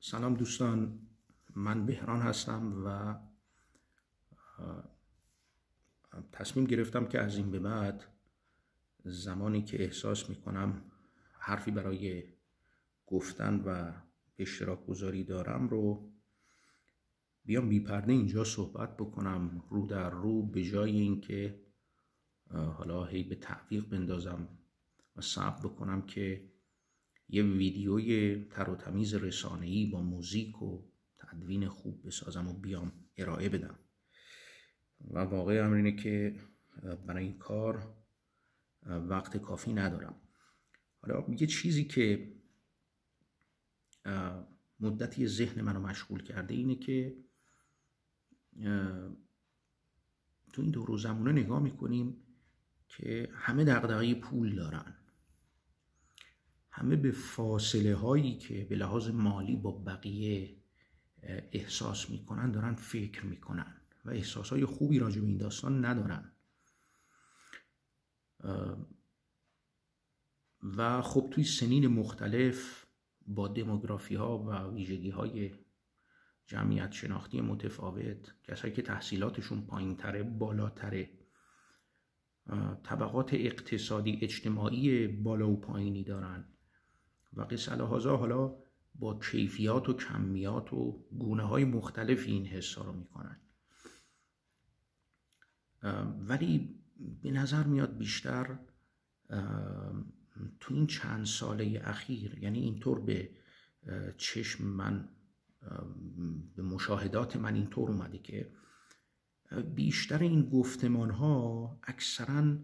سلام دوستان، من بهران هستم و تصمیم گرفتم که از این به بعد زمانی که احساس میکنم حرفی برای گفتن و اشتراک گذاری دارم رو بیام بی پرده اینجا صحبت بکنم، رو در رو، به جای اینکه حالا هی به تعویق بندازم و صبر بکنم که یه ویدیوی تر و تمیز رسانه‌ای با موزیک و تدوین خوب بسازم و بیام ارائه بدم. و واقع امر اینه که برای این کار وقت کافی ندارم. حالا یه چیزی که مدتی ذهن منو مشغول کرده اینه که تو این دور و زمونه نگاه میکنیم که همه دغدغه پول دارن، همه به فاصله هایی که به لحاظ مالی با بقیه احساس میکنن دارن فکر میکنن و احساس های خوبی راجع به این داستان ندارن. و خب توی سنین مختلف با دموگرافی ها و ویژگی های جمعیت شناختی متفاوت، کسایی که تحصیلاتشون پایین تره، بالاتره، طبقات اقتصادی اجتماعی بالا و پایینی دارن و قصه الهازا حالا با کیفیات و کمیات و گونه های مختلف این حسا رو میکنن. ولی به نظر میاد بیشتر تو این چند ساله اخیر، یعنی اینطور به چشم من، به مشاهدات من اینطور اومده که بیشتر این گفتمان ها اکثرا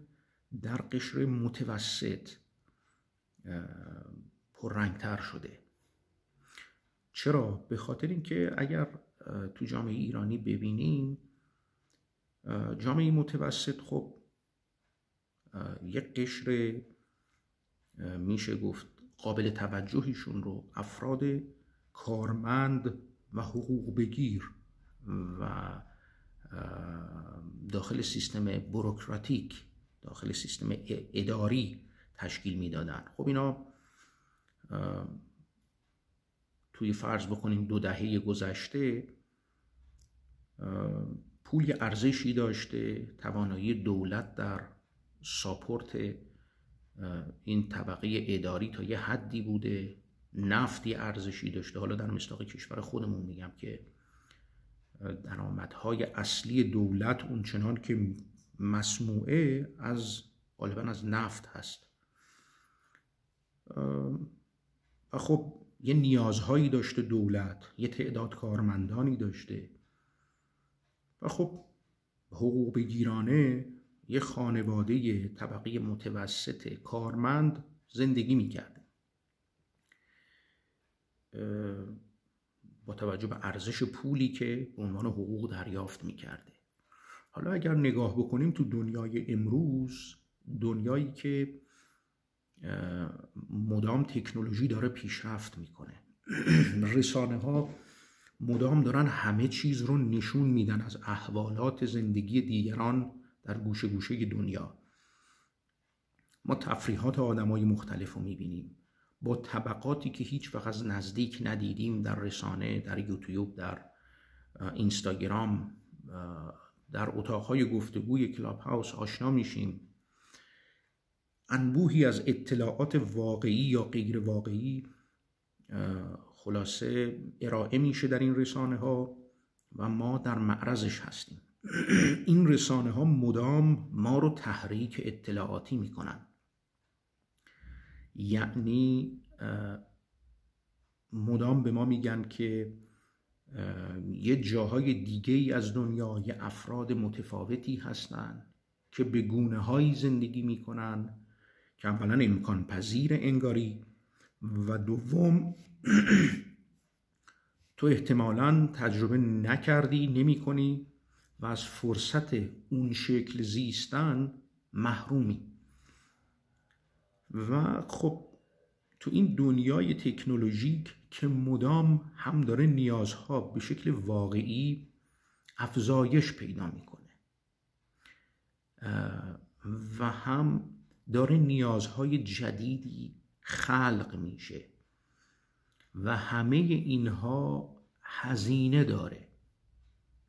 در قشر متوسط پررنگتر شده. چرا؟ به خاطر اینکه اگر تو جامعه ایرانی ببینیم، جامعه متوسط خب یک قشر میشه گفت قابل توجهیشون رو افراد کارمند و حقوق بگیر و داخل سیستم بوروکراتیک، داخل سیستم اداری تشکیل میدادن. خب اینا توی فرض بکنیم 2 دهه گذشته پول ارزشی داشته، توانایی دولت در ساپورت این طبقه اداری تا یه حدی بوده، نفتی ارزشی داشته. حالا در مصداق کشور خودمون میگم که درآمدهای اصلی دولت اون چنان که مسموعه غالبا از نفت هست. و خب یه نیازهایی داشته دولت، یه تعداد کارمندانی داشته و خب حقوق بگیرانه یه خانواده طبقه متوسط کارمند زندگی میکرده با توجه به ارزش پولی که به عنوان حقوق دریافت میکرده. حالا اگر نگاه بکنیم تو دنیای امروز، دنیایی که مدام تکنولوژی داره پیشرفت میکنه، رسانه ها مدام دارن همه چیز رو نشون میدن از احوالات زندگی دیگران در گوشه گوشه دنیا. ما تفریحات آدمای مختلف رو میبینیم با طبقاتی که هیچ وقت از نزدیک ندیدیم، در رسانه، در یوتیوب، در اینستاگرام، در اتاقهای گفتگوی کلاب هاوس آشنا میشیم. انبوهی از اطلاعات واقعی یا غیر واقعی خلاصه ارائه میشه در این رسانه ها و ما در معرضش هستیم. این رسانه ها مدام ما رو تحریک اطلاعاتی میکنن، یعنی مدام به ما میگن که یه جاهای دیگه ای از دنیا یه افراد متفاوتی هستن که به گونه هایی زندگی میکنن که اولا امکان پذیر انگاری و دوم تو احتمالاً تجربه نکردی، نمی کنی و از فرصت اون شکل زیستن محرومی. و خب تو این دنیای تکنولوژیک که مدام هم داره نیازها به شکل واقعی افزایش پیدا میکنه و هم داره نیازهای جدیدی خلق میشه و همه اینها هزینه داره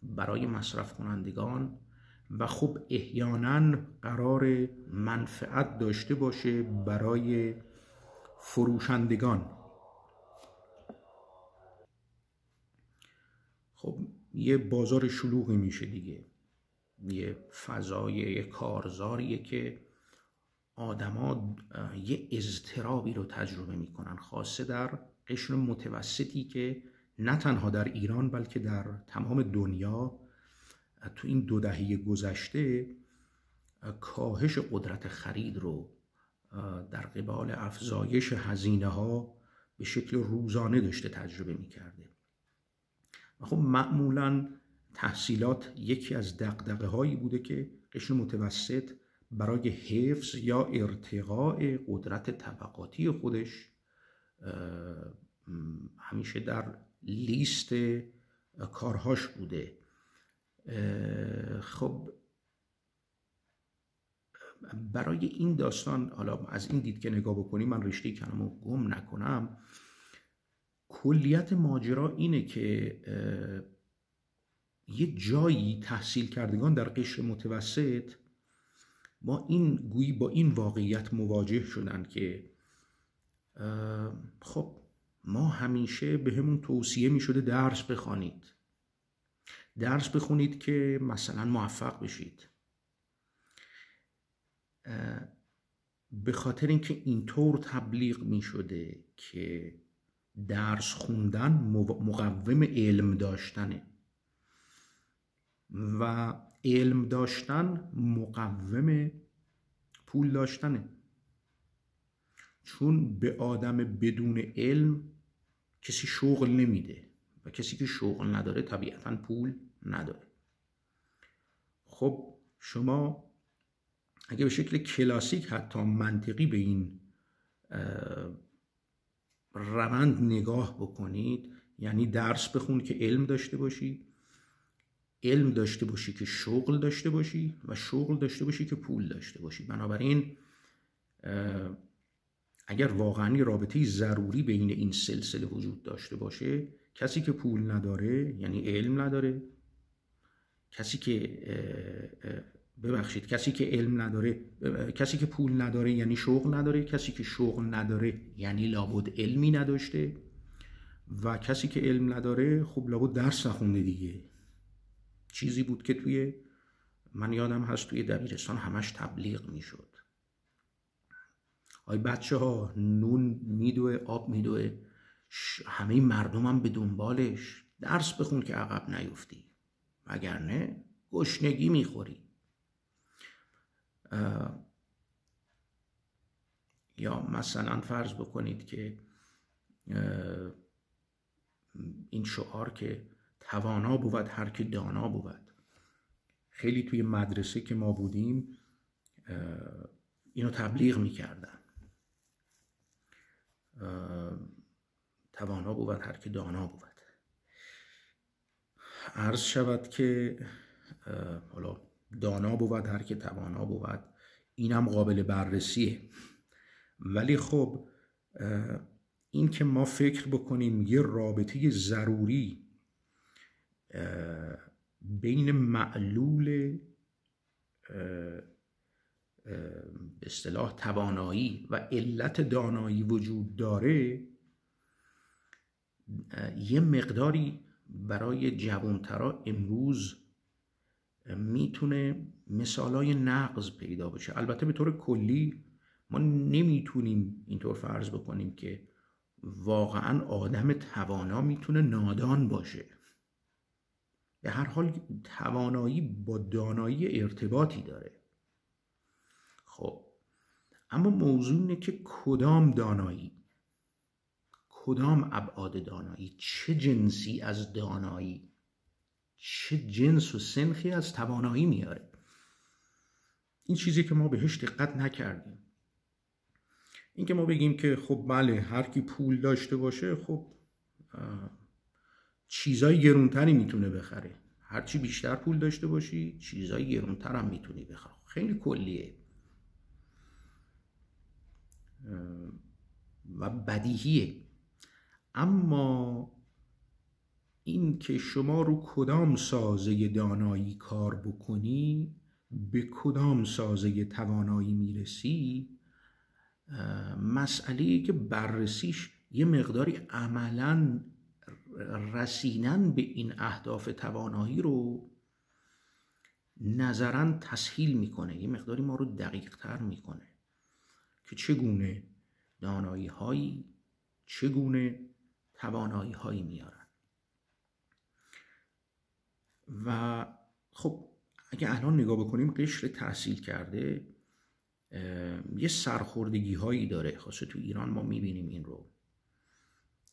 برای مصرف کنندگان و خب احیانا قرار منفعت داشته باشه برای فروشندگان. خب یه بازار شلوغی میشه دیگه، یه فضای یه کارزاریه که آدما یه اضطرابی رو تجربه میکنن، خاصه در قشر متوسطی که نه تنها در ایران بلکه در تمام دنیا تو این 2 دهه گذشته کاهش قدرت خرید رو در قبال افزایش هزینه ها به شکل روزانه داشته تجربه میکرده. و خب معمولاً تحصیلات یکی از دغدغه هایی بوده که قشر متوسط برای حفظ یا ارتقاء قدرت طبقاتی خودش همیشه در لیست کارهاش بوده. خب برای این داستان، حالا از این دید که نگاه بکنیم، من رشته کلامو گم نکنم، کلیت ماجرا اینه که یه جایی تحصیل کردگان در قشر متوسط با این واقعیت مواجه شدن که خب ما همیشه به همون توصیه می شده درس بخونید که مثلا موفق بشید. به خاطر اینکه اینطور تبلیغ می شده که درس خوندن مقوم علم داشتنه و علم داشتن مقوم پول داشتنه، چون به آدم بدون علم کسی شغل نمیده و کسی که شغل نداره طبیعتاً پول نداره. خب شما اگه به شکل کلاسیک حتی منطقی به این روند نگاه بکنید، یعنی درس بخون که علم داشته باشی، علم داشته باشی که شغل داشته باشی و شغل داشته باشی که پول داشته باشی. بنابراین اگر واقعا رابطه ضروری بین این سلسله وجود داشته باشه، کسی که پول نداره یعنی علم نداره، کسی که پول نداره یعنی شغل نداره، کسی که شغل نداره یعنی لابد علمی نداشته، و کسی که علم نداره خب لابد درس نخونده دیگه. چیزی بود که من یادم هست توی دبیرستان همش تبلیغ میشد. آی بچه ها، نون میدوه آب میدوه، همه مردم هم به دنبالش، درس بخون که عقب نیفتی وگرنه گشنگی میخوری. یا مثلا فرض بکنید که این شعار که توانا بود هر که دانا بود، خیلی توی مدرسه که ما بودیم اینو تبلیغ میکردن، توانا بود هر که دانا بود. عرض شود که حالا دانا بود هر که توانا بود، اینم قابل بررسیه، ولی خب این که ما فکر بکنیم یه رابطه ضروری بین معلول به اصطلاح توانایی و علت دانایی وجود داره، یه مقداری برای جوانترا امروز میتونه مثالای نقض پیدا بشه. البته به طور کلی ما نمیتونیم اینطور فرض بکنیم که واقعا آدم توانا میتونه نادان باشه. به هر حال توانایی با دانایی ارتباطی داره. خب اما موضوع اینه که کدام دانایی، کدام ابعاد دانایی، چه جنسی از دانایی، چه جنس و سنخی از توانایی میاره. این چیزی که ما بهش دقت نکردیم. این که ما بگیم که خب بله هر کی پول داشته باشه خب چیزای گرونتری میتونه بخره، هرچی بیشتر پول داشته باشی چیزای گرونتر هم میتونی بخره. خیلی کلیه و بدیهیه. اما این که شما رو کدام سازه دانایی کار بکنی، به کدام سازه توانایی میرسی، مسئله‌ای که بررسیش یه مقداری عملاً رسیدن به این اهداف توانایی رو نظراً تسهیل میکنه، یه مقداری ما رو دقیق تر میکنه که چگونه دانایی هایی، چگونه توانایی هایی میارن. و خب اگه الان نگاه بکنیم قشر تحصیل کرده یه سرخوردگی هایی داره، خاصه تو ایران ما میبینیم این رو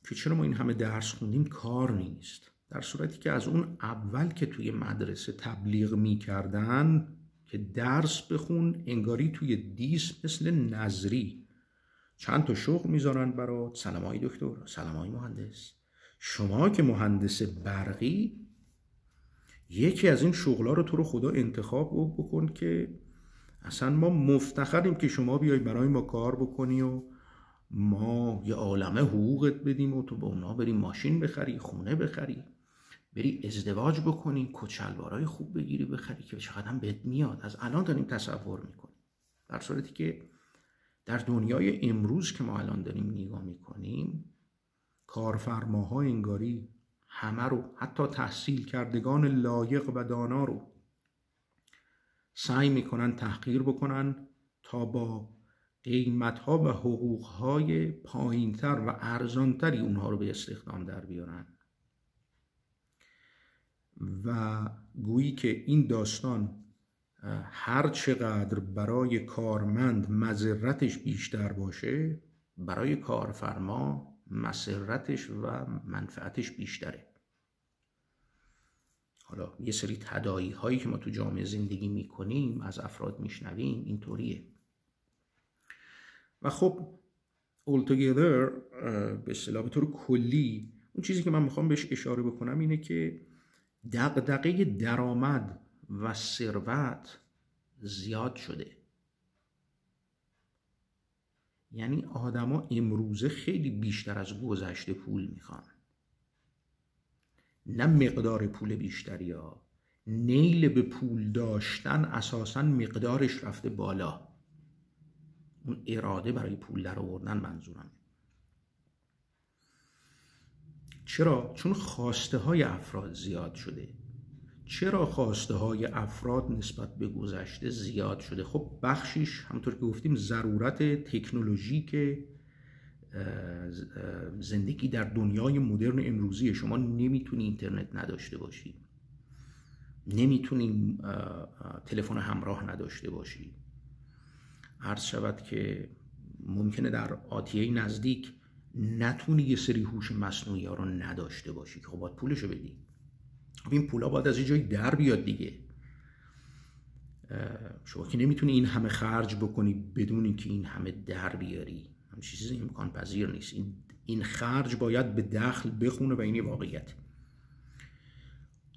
که چرا ما این همه درس خوندیم کار نیست، در صورتی که از اون اول که توی مدرسه تبلیغ میکردن که درس بخون، انگاری توی دیس مثل نظری چند تا شغل میذارن برات، سلامای دکتر، سلامای مهندس، شما که مهندس برقی یکی از این شغلا رو تو رو خدا انتخاب بکن که اصلا ما مفتخریم که شما بیای برای ما کار بکنی و ما یه عالمه حقوقت بدیم و تو با اونا بری ماشین بخری، خونه بخری، بری ازدواج بکنی، کچلوارای خوب بگیری بخری که چقدر هم بهت میاد. از الان داریم تصور میکنیم، در صورتی که در دنیای امروز که ما الان داریم نگاه میکنیم، کارفرماها انگاری همه رو، حتی تحصیل کردگان لایق و دانا رو سعی میکنن تحقیر بکنن تا با قیمت‌ها و حقوق‌های پایین‌تر و ارزان‌تری اونها رو به استخدام در بیارن و گویی که این داستان هر چقدر برای کارمند مضرتش بیشتر باشه، برای کارفرما مسرتش و منفعتش بیشتره. حالا یه سری تداعی هایی که ما تو جامعه زندگی میکنیم، از افراد میشنویم، اینطوریه. و خب all together به اصطلاح به طور کلی اون چیزی که من میخوام بهش اشاره بکنم اینه که دغدغه درآمد و ثروت زیاد شده. یعنی آدما امروزه خیلی بیشتر از گذشته پول میخوان، نه مقدار پول بیشتری ها، نیل به پول داشتن اساساً مقدارش رفته بالا، اون اراده برای پول در آوردن منظورم. چرا؟ چون خواسته های افراد زیاد شده. چرا خواسته های افراد نسبت به گذشته زیاد شده؟ خب بخشیش همونطور که گفتیم ضرورت تکنولوژی که زندگی در دنیای مدرن امروزی، شما نمیتونی اینترنت نداشته باشی، نمیتونی تلفن همراه نداشته باشی. عرض شود که ممکنه در آتیه نزدیک نتونی یه سری هوش مصنوعی ها رو نداشته باشی که خب باید پولشو بدی. خب این پولا باید از یه جایی در بیاد دیگه. شما که نمیتونی این همه خرج بکنی بدون اینکه این همه در بیاری، همین چیزی امکان پذیر نیست. این خرج باید به دخل بخونه و این واقعیت.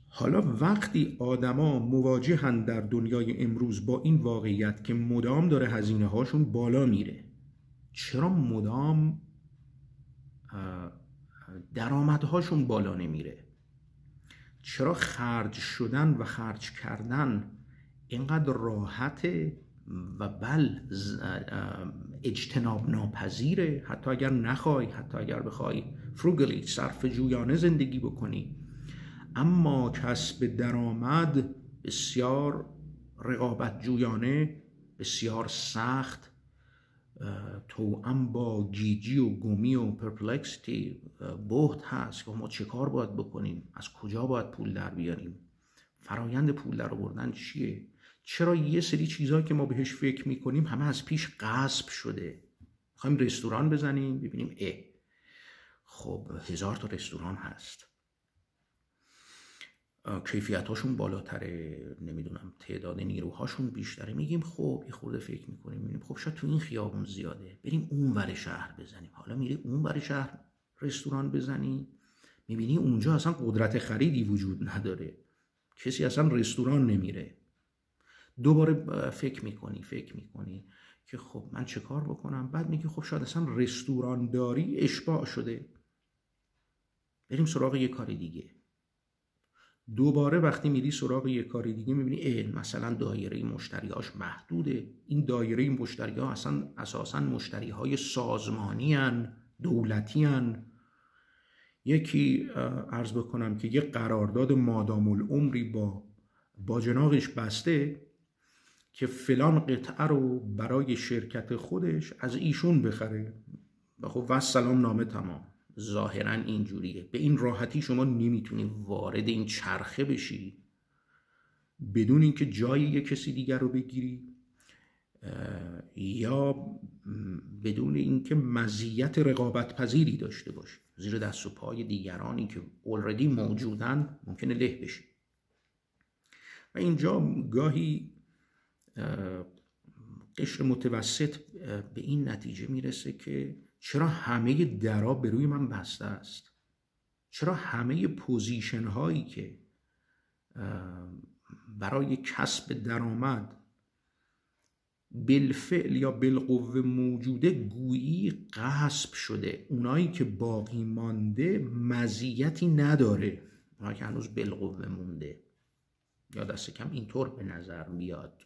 حالا وقتی آدما مواجهن در دنیای امروز با این واقعیت که مدام داره هزینه هاشون بالا میره، چرا مدام درآمدهاشون بالا نمیره؟ چرا خرج شدن و خرج کردن اینقدر راحته و بل اجتناب ناپذیره؟ حتی اگر نخوای، حتی اگر بخوای فروگلی صرف جویانه زندگی بکنی، اما کسب درآمد بسیار رقابت جویانه، بسیار سخت، توأم با گیجی و گمی و پرپلکسیتی بهت هست که ما چه کار باید بکنیم، از کجا باید پول در بیاریم، فرایند پول در آوردن چیه؟ چرا یه سری چیزایی که ما بهش فکر میکنیم همه از پیش غصب شده؟ میخوایم رستوران بزنیم ببینیم خب 1000 تا رستوران هست، کیفیتاشون بالاتره، نمیدونم تعداد نیروهاشون بیشتره، میگیم خب یه خورده فکر میکنیم میبینیم خب شاید تو این خیابون زیاده، بریم اون ور شهر بزنیم. حالا میری اون ور شهر رستوران بزنی، میبینی اونجا اصلا قدرت خریدی وجود نداره، کسی اصلا رستوران نمیره. دوباره فکر میکنی که خب من چه کار بکنم؟ بعد میگی خب شاید اصلا رستوران داری اشباع شده، بریم سراغ یه کار دیگه. دوباره وقتی میری سراغ یه کار دیگه میبینی مثلا دایره مشتریاش محدوده. این دایره مشتری‌ها اصلا اساساً مشتری‌های سازمانی هن، دولتی هن. یکی عرض بکنم که یه قرارداد مادام العمری با جناقش بسته که فلان قطعه رو برای شرکت خودش از ایشون بخره و خب والسلام نامه تمام. ظاهرا اینجوریه. به این راحتی شما نمیتونی وارد این چرخه بشی بدون اینکه جای یه کسی دیگر رو بگیری یا بدون اینکه مزیت رقابت پذیری داشته باشی. زیر دست و پای دیگرانی که already موجودن ممکنه له بشی. و اینجا گاهی قشر متوسط به این نتیجه میرسه که چرا همه درا به روی من بسته است؟ چرا همه پوزیشن هایی که برای کسب درآمد بالفعل یا بالقوه موجوده گویی غصب شده؟ اونایی که باقی مانده مزیتی نداره، اونایی که هنوز بالقوه مونده، یا دست کم اینطور به نظر میاد.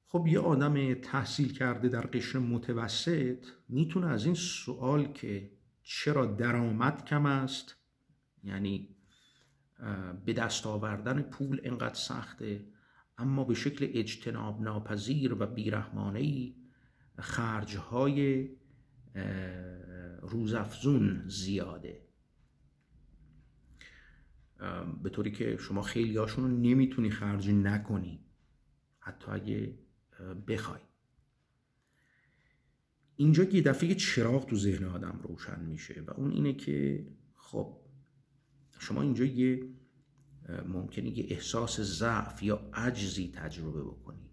خب یه آدم تحصیل کرده در قشر متوسط میتونه از این سوال که چرا درآمد کم است، یعنی به دست آوردن پول اینقدر سخته اما به شکل اجتناب ناپذیر و بیرحمانه‌ای خرج‌های روزافزون زیاده، به طوری که شما خیلی هاشون رو نمیتونی خرج نکنی حتی اگه بخوای. اینجا یه دفعه چراغ تو ذهن آدم روشن میشه و اون اینه که خب شما اینجا ممکنه یه احساس ضعف یا عجزی تجربه بکنی.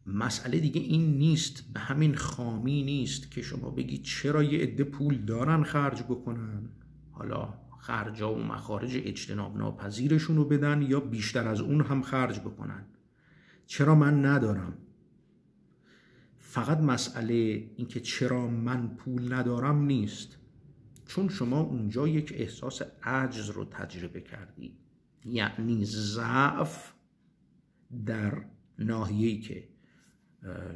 مسئله دیگه این نیست، به همین خامی نیست که شما بگی چرا یه عده پول دارن خرج بکنن، حالا خرجا و مخارج اجتناب ناپذیرشون رو بدن یا بیشتر از اون هم خرج بکنن، چرا من ندارم. فقط مسئله این که چرا من پول ندارم نیست، چون شما اونجا یک احساس عجز رو تجربه کردی، یعنی ضعف در ناحیه‌ای که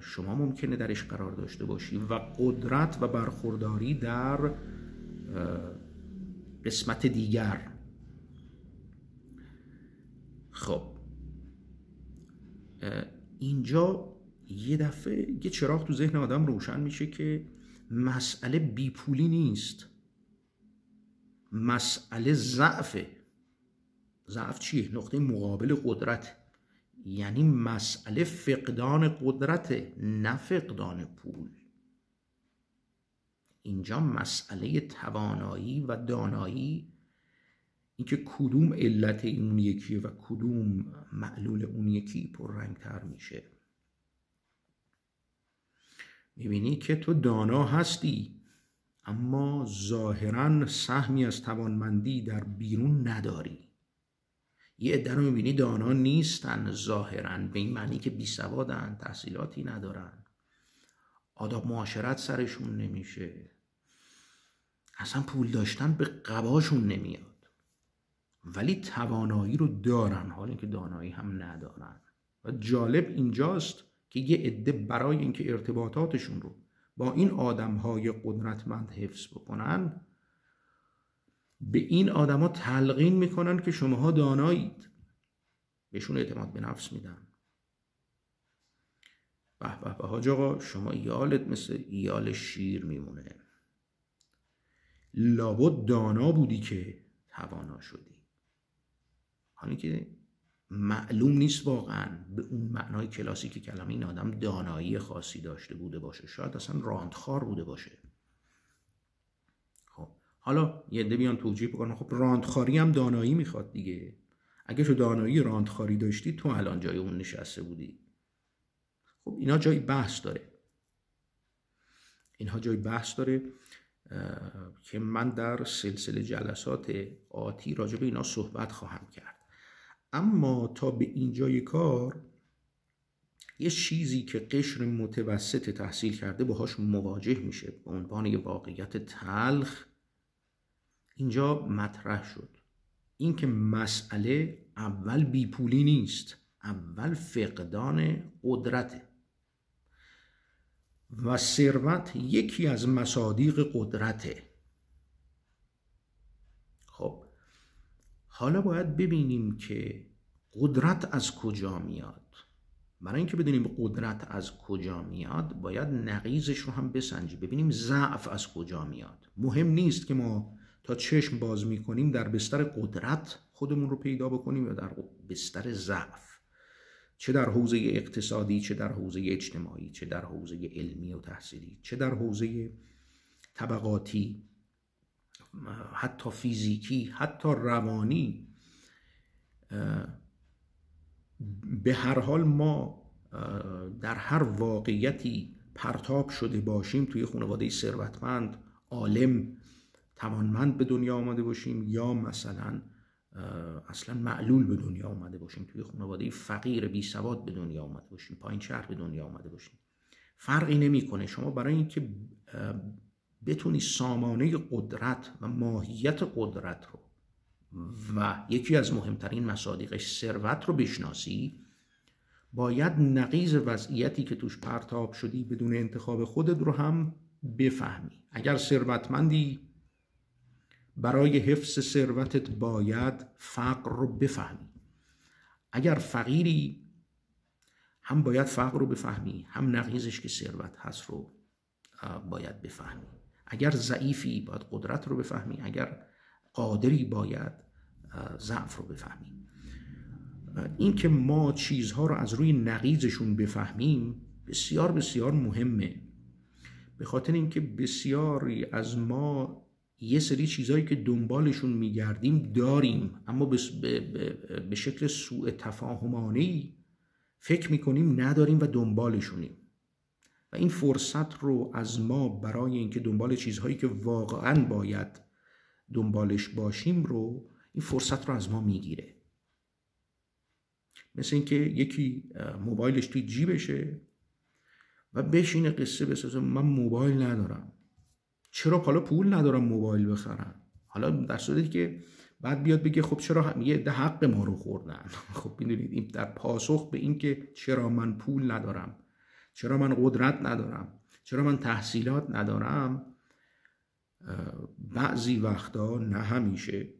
شما ممکنه درش قرار داشته باشی و قدرت و برخورداری در قسمت دیگر. خب اینجا یه دفعه یه چراغ تو ذهن آدم روشن میشه که مسئله بیپولی نیست، مسئله ضعفه. ضعف چیه؟ نقطه مقابل قدرت، یعنی مسئله فقدان قدرت نه فقدان پول. اینجا مسئله توانایی و دانایی، اینکه کدوم علت اون یکیه و کدوم معلول اون یکی پررنگتر میشه. میبینی که تو دانا هستی اما ظاهراً سهمی از توانمندی در بیرون نداری. یه عده رو میبینی دانا نیستن ظاهراً، به این معنی که بیسوادن، تحصیلاتی ندارن، آداب معاشرت سرشون نمیشه، اصلا پول داشتن به قباشون نمیاد، ولی توانایی رو دارن حال اینکه دانایی هم ندارن. و جالب اینجاست که یه عده برای اینکه ارتباطاتشون رو با این آدم‌های قدرتمند حفظ بکنن به این آدم‌ها تلقین میکنن که شماها دانایید، بهشون اعتماد به نفس میدن. به به به حاج آقا، شما یالت مثل یال شیر میمونه، لابد دانا بودی که توانا شدی. حالی که معلوم نیست واقعا به اون معنای کلاسیک کلمه این آدم دانایی خاصی داشته بوده باشه، شاید اصلا راندخار بوده باشه. خب حالا یه عده بیان توجیه بکنن خب راندخاری هم دانایی میخواد دیگه، اگه تو دانایی راندخاری داشتی تو الان جای اون نشسته بودی. خب اینا جای بحث داره، که من در سلسله جلسات آتی راجع به اینا صحبت خواهم کرد. اما تا به اینجای کار یه چیزی که قشر متوسط تحصیل کرده باهاش مواجه میشه به عنوان یه واقعیت تلخ اینجا مطرح شد. این که مسئله اول بیپولی نیست، اول فقدان قدرته و ثروت یکی از مصادیق قدرته. خب حالا باید ببینیم که قدرت از کجا میاد. برای اینکه بدونیم قدرت از کجا میاد باید نقیضش رو هم بسنجیم، ببینیم ضعف از کجا میاد. مهم نیست که ما تا چشم باز میکنیم در بستر قدرت خودمون رو پیدا بکنیم یا در بستر ضعف، چه در حوزه اقتصادی، چه در حوزه اجتماعی، چه در حوزه علمی و تحصیلی، چه در حوزه طبقاتی، حتی فیزیکی، حتی روانی. به هر حال ما در هر واقعیتی پرتاب شده باشیم، توی خانواده ثروتمند، عالم، توانمند به دنیا آمده باشیم یا مثلا اصلا معلول به دنیا آمده باشیم، توی خانواده فقیر بی سواد به دنیا آمده باشیم، پایین شهر به دنیا آمده باشیم، فرقی نمیکنه. شما برای اینکه بتونی سامانه قدرت و ماهیت قدرت رو و یکی از مهمترین مصادیقش ثروت رو بشناسی، باید نقیض وضعیتی که توش پرتاب شدی بدون انتخاب خودت رو هم بفهمی. اگر ثروتمندی، برای حفظ ثروتت باید فقر رو بفهمی. اگر فقیری، هم باید فقر رو بفهمی، هم نقیضش که ثروت هست رو باید بفهمی. اگر ضعیفی باید قدرت رو بفهمی، اگر قادری باید ضعف رو بفهمی. این که ما چیزها رو از روی نقیضشون بفهمیم بسیار بسیار مهمه، به خاطر اینکه بسیاری از ما یه سری چیزهایی که دنبالشون میگردیم داریم، اما به شکل سوء تفاهمانه‌ای فکر میکنیم نداریم و دنبالشونیم و این فرصت رو از ما برای اینکه دنبال چیزهایی که واقعاً باید دنبالش باشیم رو، این فرصت رو از ما میگیره. مثل اینکه یکی موبایلش توی جیبشه و بشینه قصه بسازه من موبایل ندارم. چرا؟ حالا پول ندارم موبایل بخرم. حالا در صورتی که بعد بیاد بگه خب چرا یه ده حق ما رو خوردن. خب ببینید این در پاسخ به این که چرا من پول ندارم، چرا من قدرت ندارم، چرا من تحصیلات ندارم، بعضی وقتا، نه همیشه،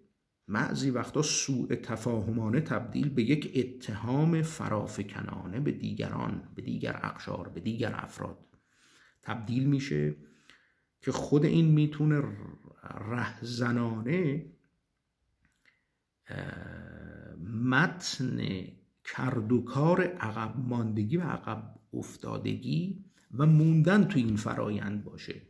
بعضی وقتا سوء تفاهمانه تبدیل به یک اتهام فرافکنانه به دیگران، به دیگر اقشار، به دیگر افراد تبدیل میشه که خود این میتونه رهزنانه متن کردوکار عقب ماندگی و عقب افتادگی و موندن تو این فرایند باشه.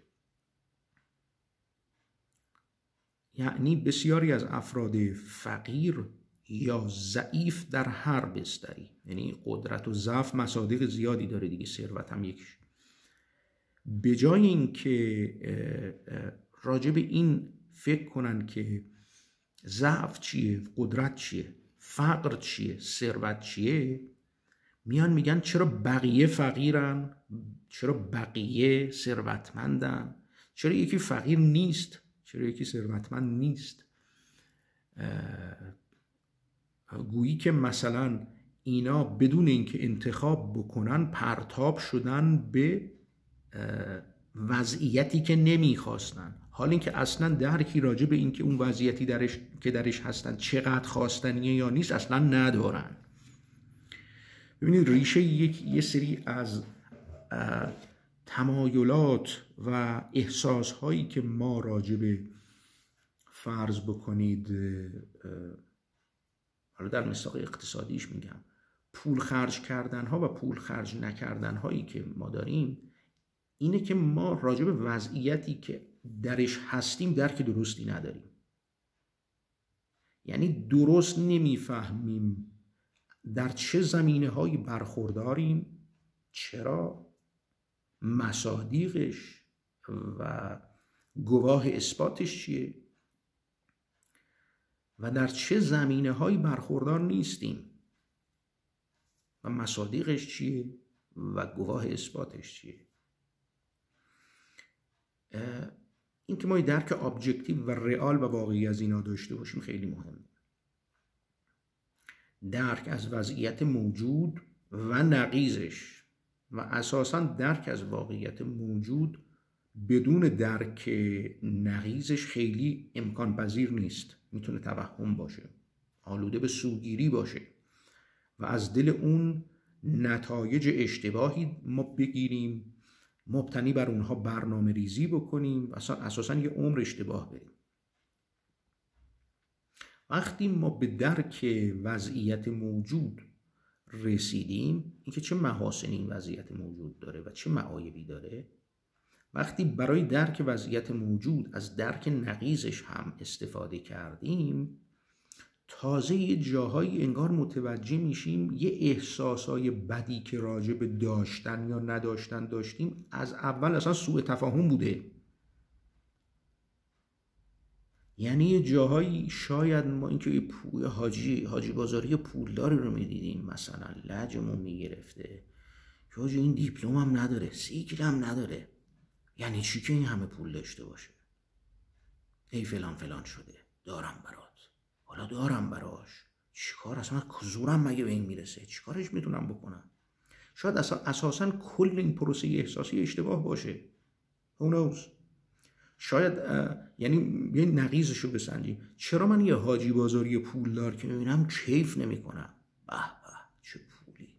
یعنی بسیاری از افراد فقیر یا ضعیف در هر بستری، یعنی قدرت و ضعف مصادیق زیادی داره دیگه، ثروت هم یکیش، به جای اینکه راجع به این فکر کنن که ضعف چیه، قدرت چیه، فقر چیه، ثروت چیه، میان میگن چرا بقیه فقیرن، چرا بقیه ثروتمندن، چرا یکی فقیر نیست، چرا یکی ثروتمند نیست. گویی که مثلا اینا بدون اینکه انتخاب بکنن پرتاب شدن به وضعیتی که نمیخواستن، حال اینکه اصلا درکی راجع به اینکه اون وضعیتی درش هستن چقدر خواستنیه یا نیست اصلا ندارن. ببینید ریشه یه سری از تمایلات و احساسهایی که ما راجع به فرض بکنید، حالا در مساق اقتصادیش میگم، پول خرج کردن ها و پول خرج نکردن هایی که ما داریم، اینه که ما راجع به وضعیتی که درش هستیم درک درستی نداریم. یعنی درست نمیفهمیم در چه زمینه هایی برخورداریم، چرا، مصادیقش و گواه اثباتش چیه و در چه زمینه هایی برخوردار نیستیم و مصادیقش چیه و گواه اثباتش چیه؟ این که ما درک ابجکتیو و رئال و واقعی از اینا داشته باشیم خیلی مهمه. درک از وضعیت موجود و نقیضش و اساساً درک از واقعیت موجود بدون درک نقیضش خیلی امکان پذیر نیست. میتونه توهم باشه، آلوده به سوگیری باشه و از دل اون نتایج اشتباهی ما بگیریم، مبتنی بر اونها برنامه ریزی بکنیم، اساساً یه عمر اشتباه بریم. وقتی ما به درک وضعیت موجود رسیدیم، اینکه چه محاسنی این وضعیت موجود داره و چه معایبی داره، وقتی برای درک وضعیت موجود از درک نقیضش هم استفاده کردیم، تازه یه جاهایی انگار متوجه میشیم یه احساسای بدی که راجع به داشتن یا نداشتن داشتیم از اول اصلا سوء تفاهم بوده. یعنی یه جاهایی شاید ما اینکه پول حاجی بازاری پولداری رو میدیدیم مثلا لجمون میگرفته که حاجی این دیپلم هم نداره، سیکل هم نداره، یعنی چی که این همه پول داشته باشه؟ ای فلان فلان شده، دارم برات، حالا دارم براش، چیکار اصلا زورم مگه به این میرسه؟ چیکارش میتونم بکنم؟ شاید اساسا کل این پروسه احساسی اشتباه باشه. Who knows؟ شاید یعنی یه نقیضشو بسنجیم. چرا من یه حاجی بازاری پولدار که میبینم کیف نمیکنم؟ به به چه پولی،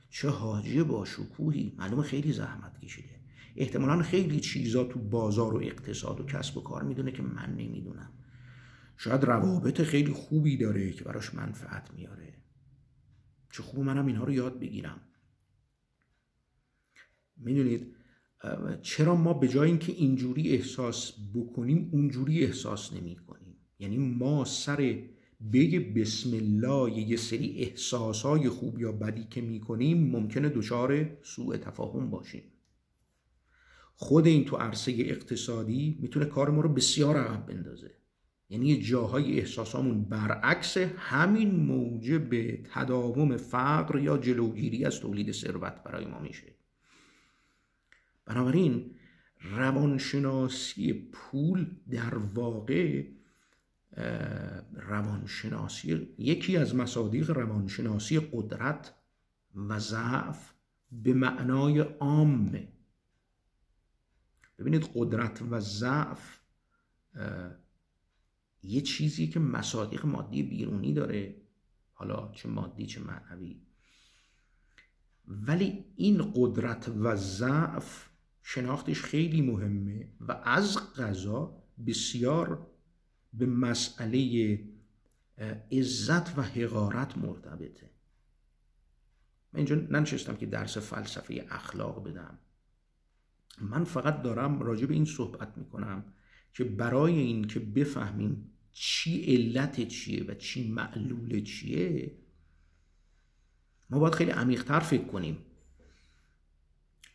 چه حاجی با شکوهی، معلومه خیلی زحمت کشیده، احتمالاً خیلی چیزا تو بازار و اقتصاد و کسب و کار میدونه که من نمیدونم، شاید روابط خیلی خوبی داره که براش منفعت میاره. چه خوب منم اینها رو یاد بگیرم. میدونید چرا ما به جای اینکه اینجوری احساس بکنیم اونجوری احساس نمی کنیم؟ یعنی ما سر بگه بسم الله یه سری احساسای خوب یا بدی که می کنیم ممکنه دچار سوء تفاهم باشیم. خود این تو عرصه اقتصادی میتونه کار ما رو بسیار عقب بندازه. یعنی یه جاهای احساسامون برعکس همین موجب تداوم فقر یا جلوگیری از تولید ثروت برای ما میشه. بنابراین روانشناسی پول در واقع روانشناسی یکی از مصادیق روانشناسی قدرت و ضعف به معنای عامه. ببینید قدرت و ضعف یه چیزی که مصادیق مادی بیرونی داره، حالا چه مادی چه معنوی، ولی این قدرت و ضعف شناختش خیلی مهمه و از قضا بسیار به مسئله عزت و حقارت مرتبطه. من اینجا ننشستم که درس فلسفه اخلاق بدم، من فقط دارم راجع به این صحبت میکنم که برای این که بفهمیم چی علت چیه و چی معلول چیه ما باید خیلی عمیق‌تر فکر کنیم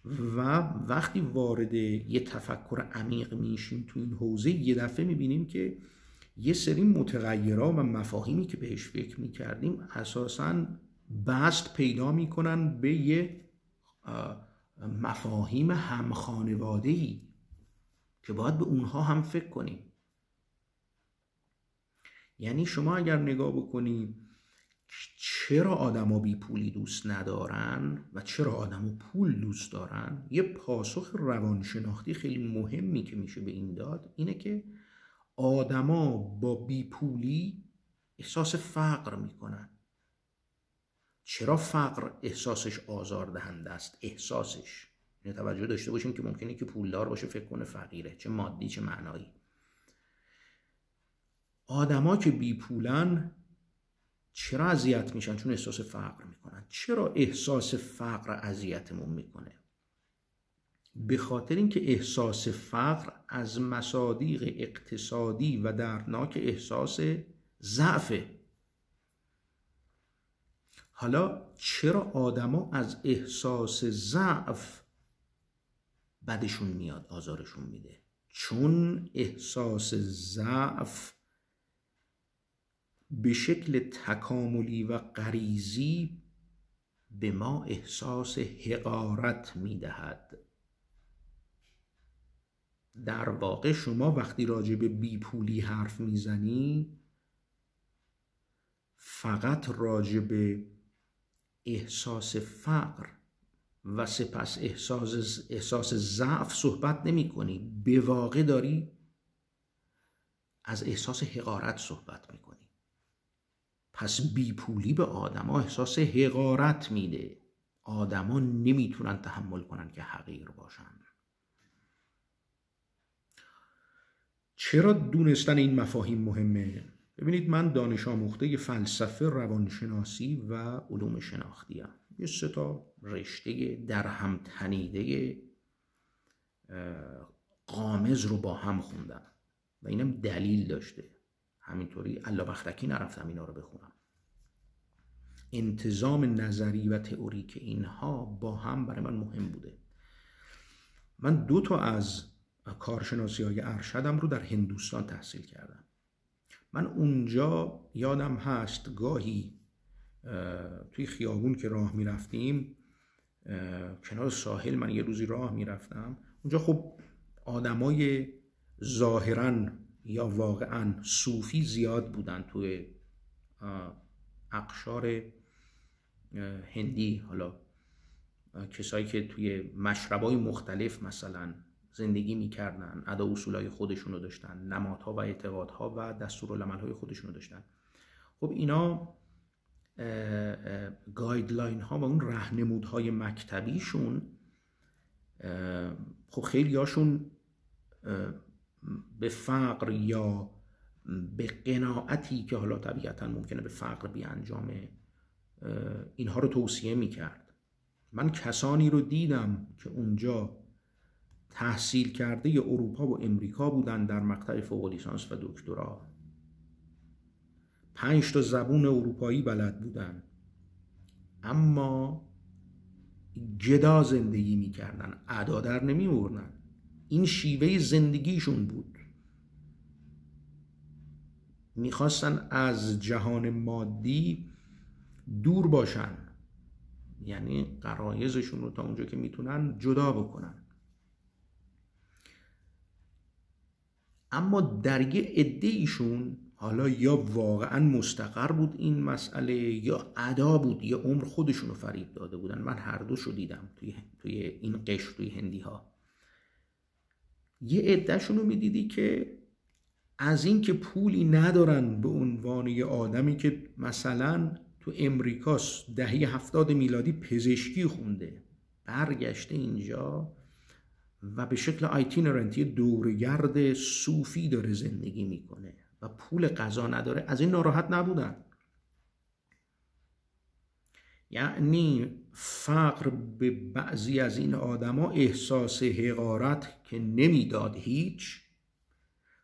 و وقتی وارد یه تفکر عمیق میشیم تو این حوزه یه دفعه میبینیم که یه سری متغیرها و مفاهیمی که بهش فکر میکردیم اساساً بست پیدا میکنن به یه مفاهیم همخانواده‌ای که باید به اونها هم فکر کنیم. یعنی شما اگر نگاه بکنید چرا آدما بی پولی دوست ندارن و چرا آدما پول دوست دارن، یه پاسخ روانشناختی خیلی مهمی که میشه به این داد اینه که آدما با بی پولی احساس فقر میکنن. چرا فقر احساسش آزاردهنده است؟ احساسش اینو توجه داشته باشیم که ممکنه که پولدار باشه فکر کنه فقیره، چه مادی چه معنایی. آدما که بی پولن چرا اذیت میشن؟ چون احساس فقر میکنن. چرا احساس فقر اذیتمون میکنه؟ به خاطر اینکه احساس فقر از مصادیق اقتصادی و دردناک احساس ضعفه. حالا چرا آدما از احساس ضعف بدشون میاد، آزارشون میده؟ چون احساس ضعف به شکل تکاملی و غریزی به ما احساس حقارت میدهد. در واقع شما وقتی راجع به بیپولی حرف میزنی فقط راجع به احساس فقر و سپس احساس ضعف صحبت نمی کنی، به واقع داری از احساس حقارت صحبت می کنی. پس بیپولی به آدما احساس حقارت میده. آدما نمیتونن تحمل کنن که حقیر باشن. چرا دونستن این مفاهیم مهمه؟ ببینید، من دانش آموخته فلسفه، روانشناسی و علوم شناختی ام. یه 3 رشته در هم تنیده قامز رو با هم خوندم و اینم دلیل داشته. همینطوری الا بختکی نرفتم اینا رو بخونم. انتظام نظری و تئوریک اینها با هم برای من مهم بوده. من 2 از کارشناسی‌های ارشدم رو در هندوستان تحصیل کردم. من اونجا یادم هست گاهی توی خیابون که راه میرفتیم کنار ساحل، من یه روزی راه میرفتم اونجا، خب آدمای ظاهراً یا واقعاً صوفی زیاد بودن توی اقشار هندی. حالا کسایی که توی مشربای مختلف مثلا زندگی میکردن، ادا اصولای خودشونو داشتن، نمادها و اعتقادها و دستورالعملهای خودشونو داشتن. خب اینا گایدلاین ها و اون راهنمودهای مکتبیشون، خب خیلی هاشون به فقر یا به قناعتی که حالا طبیعتا ممکنه به فقر بیانجامه اینها رو توصیه میکرد. من کسانی رو دیدم که اونجا تحصیل کرده اروپا و امریکا بودن، در مقطع فوق لیسانس و دکترا 5 زبون اروپایی بلد بودن، اما جدا زندگی میکردن، ادا در نمی آوردن. این شیوه زندگیشون بود. میخواستن از جهان مادی دور باشن، یعنی غرایزشون رو تا اونجا که میتونن جدا بکنن. اما در یه عده ایشون حالا یا واقعا مستقر بود این مسئله یا ادا بود، یا عمر خودشون رو فریب داده بودن. من هر دوشو دیدم توی این قشر، توی هندی ها. یه عدهشون رو میدیدی که از این که پولی ندارن، به عنوان یه آدمی که مثلا تو امریکاست، دهه 70 میلادی پزشکی خونده، برگشته اینجا و به شکل آیتینرنتی دورگرد صوفی داره زندگی میکنه و پول غذا نداره، از این ناراحت نبودن. یعنی فقر به بعضی از این آدما احساس حقارت که نمیداد هیچ،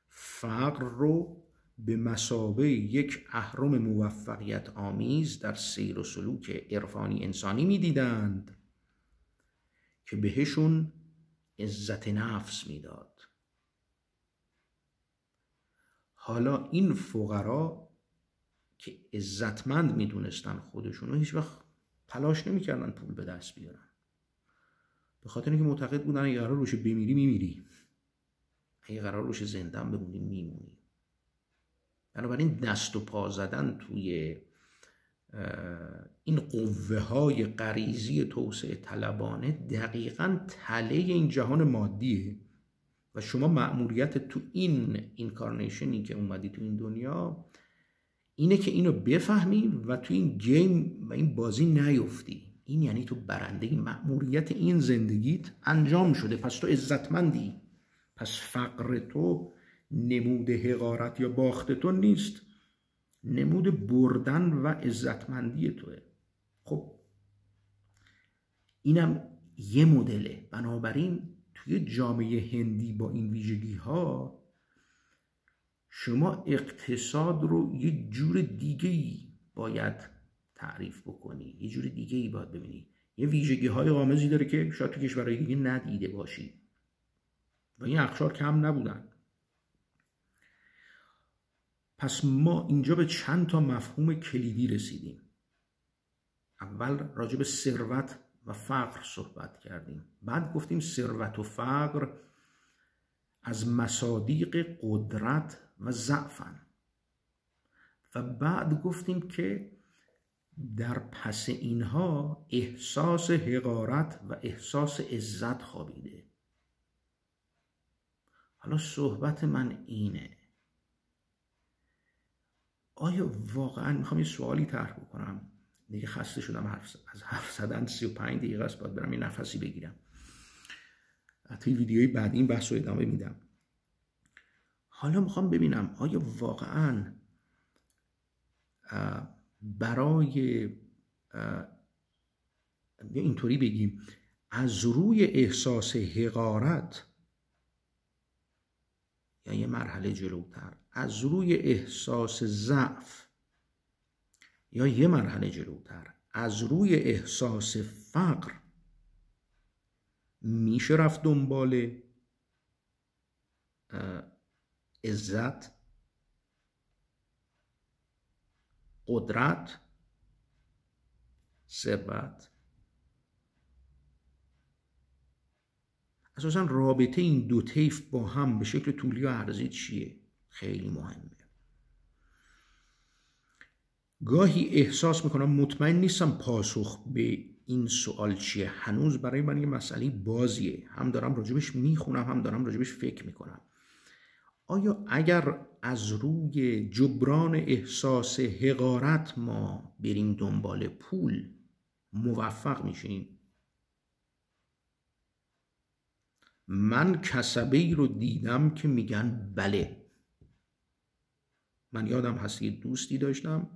فقر رو به مثابه یک اهرم موفقیت آمیز در سیر و سلوک عرفانی انسانی میدیدند که بهشون عزت نفس میداد. حالا این فقرا که عزتمند میدونستن خودشونو، هیچ وقت تلاش نمیکردن پول به دست بیارن، به خاطر اینکه معتقد بودن اگه قرار روش بمیری میمیری، اگه قرار روش زنده بمونی میمونی. بنابراین دست و پا زدن توی این قوه های غریزی توسعه طلبانه دقیقاً تله این جهان مادیه و شما مأموریت تو این اینکارنیشنی که اومدی تو این دنیا اینه که اینو بفهمی و تو این گیم و این بازی نیفتی. این یعنی تو برنده، مأموریت این زندگیت انجام شده، پس تو عزتمندی. پس فقر تو نمود حقارت یا باخت تو نیست، نمود بردن و عزتمندی توه. خب اینم یه مدله. بنابراین توی جامعه هندی با این ویژگی ها شما اقتصاد رو یه جور دیگه‌ای باید تعریف بکنی، یه جور دیگه‌ای باید ببینی. یه ویژگی های غامضی داره که شاید تو کشورهای دیگه ندیده باشی و این اقشار کم نبودن. پس ما اینجا به چند تا مفهوم کلیدی رسیدیم. اول راجع به ثروت و فقر صحبت کردیم، بعد گفتیم ثروت و فقر از مصادیق قدرت و ضعفن و بعد گفتیم که در پس اینها احساس حقارت و احساس عزت خوابیده. حالا صحبت من اینه، آیا واقعا میخوام یه سوالی طرح بکنم، دیگه خسته شدم از حرف زدن، 35 دقیقه است، باید برم یه نفسی بگیرم. توی ویدیوی بعدی این بحث رو ادامه میدم. حالا میخوام ببینم آیا واقعا برای اینطوری بگیم از روی احساس حقارت یا یه مرحله جلوتر از روی احساس ضعف یا یه مرحله جلوتر از روی احساس فقر میشه رفت دنبال عزت، قدرت، ثروت؟ اساساً رابطه این دو طیف با هم به شکل طولی و عرضی چیه؟ خیلی مهمه. گاهی احساس میکنم، مطمئن نیستم پاسخ به این سوال چیه، هنوز برای من یه مسئله بازیه، هم دارم راجبش میخونم هم دارم راجبش فکر میکنم. آیا اگر از روی جبران احساس حقارت ما بریم دنبال پول موفق میشیم؟ من کسبه‌ای رو دیدم که میگن بله. من یادم هست یه دوستی داشتم،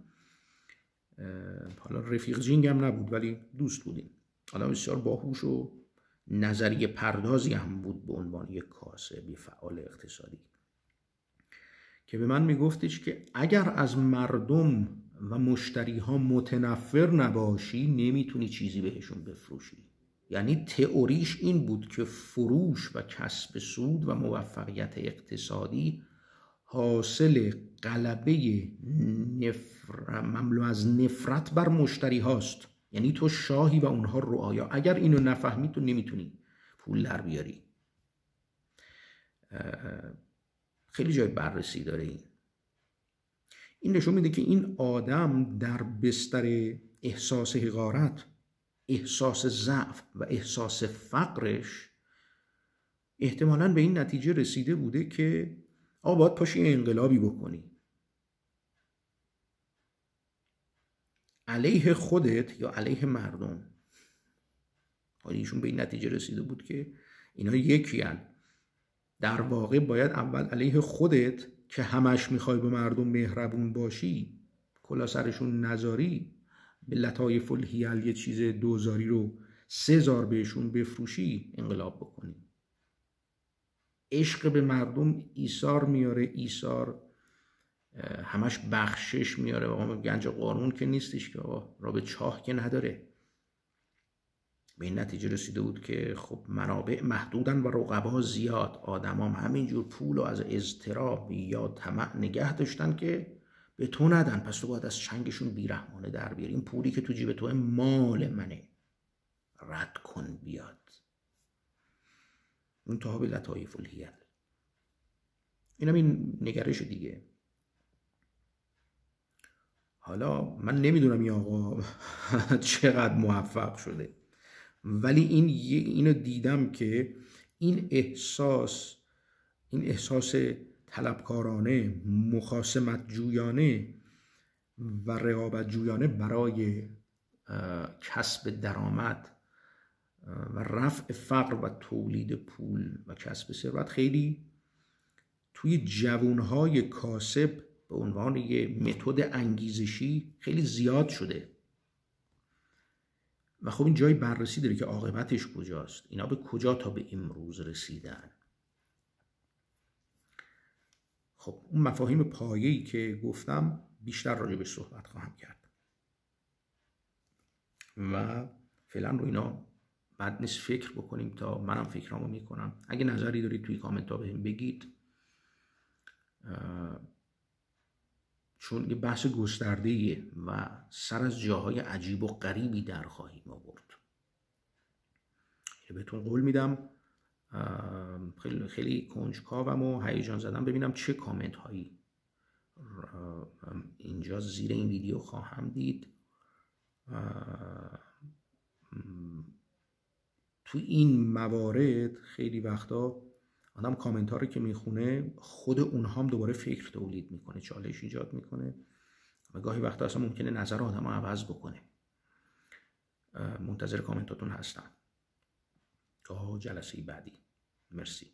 حالا رفیق جینگم نبود ولی دوست بودیم، حالا بسیار باهوش و نظریه پردازی هم بود به عنوان یک کاسب، یک فعال اقتصادی، که به من میگفتش که اگر از مردم و مشتری ها متنفر نباشی نمیتونی چیزی بهشون بفروشی. یعنی تئوریش این بود که فروش و کسب سود و موفقیت اقتصادی حاصل غلبه مملو از نفرت بر مشتری هاست. یعنی تو شاهی و اونها رعایا، اگر اینو نفهمی تو نمیتونی پول در بیاری. خیلی جای بررسی داره این نشون میده که این آدم در بستر احساس حقارت، احساس ضعف و احساس فقرش احتمالاً به این نتیجه رسیده بوده که باید پاشی انقلابی بکنی علیه خودت یا علیه مردم. ایشون به این نتیجه رسیده بود که اینا یکی هن. در واقع باید اول علیه خودت که همش میخوای به مردم مهربون باشی، کلا سرشون نذاری، به لطایف الحیل یه چیز 2000 رو 3000 بهشون بفروشی، انقلاب بکنی. عشق به مردم ایثار میاره، ایثار همش بخشش میاره. آقا گنج قارون که نیستش که آقا را به چاه که نداره. به این نتیجه رسیده بود که خب منابع محدودن و رقبا زیاد، آدمام همینجور پول و از اضطراب یا طمع نگه داشتن که به تو ندن، پس تو باید از چنگشون بیرحمانه در بیاری. این پولی که تو جیب تو مال منه، رد کن بیاد. منتها به لطایف الحیل. اینم این نگرش دیگه. حالا من نمیدونم این آقا چقدر موفق شده، ولی اینو دیدم که این احساس طلبکارانه، مخاصمت جویانه و رقابت جویانه برای کسب درآمد و رفع فقر و تولید پول و کسب ثروت خیلی توی جوانهای کاسب به عنوان یه متد انگیزشی خیلی زیاد شده و خب این جای بررسی داره که عاقبتش کجاست، اینا به کجا تا به امروز رسیدن. خب اون مفاهیم پایه‌ای که گفتم بیشتر راجع بهش صحبت خواهم کرد و فعلا رو اینا بد نیست فکر بکنیم تا منم فکرامو میکنم. اگه نظری دارید توی کامنت ها بهم بگید. چون یه بحث گسترده‌ایه و سر از جاهای عجیب و غریبی در خواهیم آورد. بهتون قول میدم خیلی خیلی کنجکاوم و هیجان زدم ببینم چه کامنت هایی اینجا زیر این ویدیو خواهم دید. تو این موارد خیلی وقتا آدم کامنت ها رو که میخونه خود اونها هم دوباره فکر تولید میکنه، چالش ایجاد میکنه و گاهی وقتا اصلا ممکنه نظر آدم رو عوض بکنه. منتظر کامنتاتون هستم تا جلسه بعدی. مرسی.